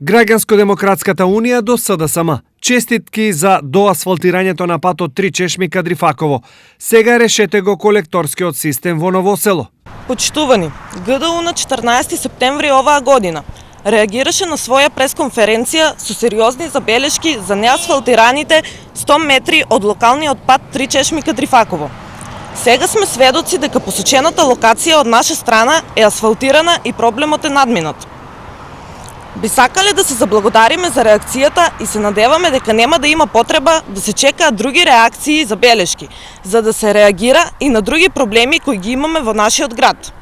Граѓанско-демократската унија до СДСМ. Честитки за доасфалтирањето на патот 3 Чешми Кадрифаково. Сега решете го колекторскиот систем во Новосело. Почитувани, ГДУ на 14 септември оваа година реагираше на своја пресконференција со сериозни забелешки за неасфалтираните 100 метри од локалниот пат 3 Чешми Кадрифаково. Сега сме сведоци дека посочената локација од наша страна е асфалтирана и проблемот е надминат. Би сакале да се заблагодариме за реакцијата и се надеваме дека нема да има потреба да се чекаат други реакции и забелешки, за да се реагира и на други проблеми кои ги имаме во нашиот град.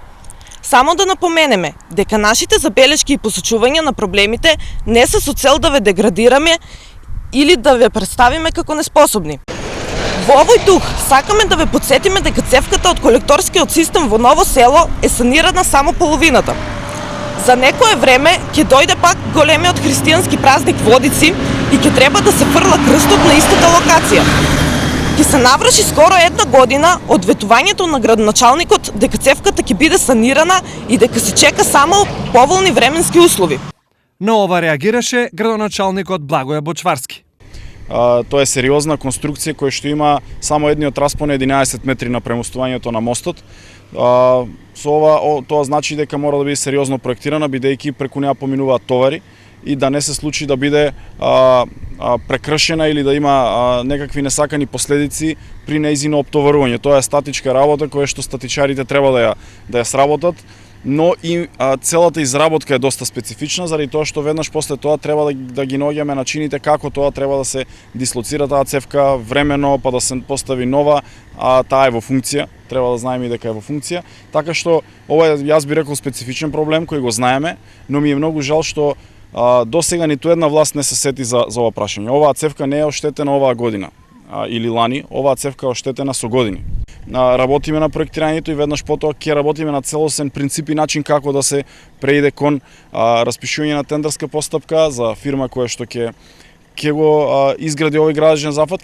Само да напоменеме дека нашите забелешки и посочувања на проблемите не се со цел да ве деградираме или да ве представиме како неспособни. Во овој дух сакаме да ве подсетиме дека цевката од колекторскиот систем во Ново село е санирана само половината. За некое време ќе дојде пак големиот христијански празник Водици и ќе треба да се фрла крстот на истата локација. Ќе се наврши скоро една година од ветувањето на градоначалникот дека цевката ќе биде санирана и дека се чека само поволни временски услови. На ова реагираше градоначалникот Благоје Бочварски. Тоа е сериозна конструкција која што има само едниот распон 11 метри на премостувањето на мостот. Со ова тоа значи дека мора да биде сериозно проектирана, бидејќи преку неа поминуваат товари и да не се случи да биде прекршена или да има некакви несакани последици при нејзино оптоварување. Тоа е статичка работа која што статичарите треба да ја сработат, но и целата изработка е доста специфична, заради тоа што веднаш после тоа треба да ги наоѓаме начините како тоа треба да се дислоцира таа цевка времено, па да се постави нова, а таа е во функција, треба да знаеме и дека е во функција. Така што ова е, јас би рекол, специфичен проблем кој го знаеме, но ми е многу жал што до сега ниту една власт не се сети за ова прашање. Оваа цевка не е оштетена оваа година или лани, оваа цевка е оштетена со години. Работиме на проектирањето и веднаш потоа ќе работиме на целосен принцип и начин како да се преиде кон распишување на тендерска постапка за фирма која што ќе го изгради овој градежен зафат.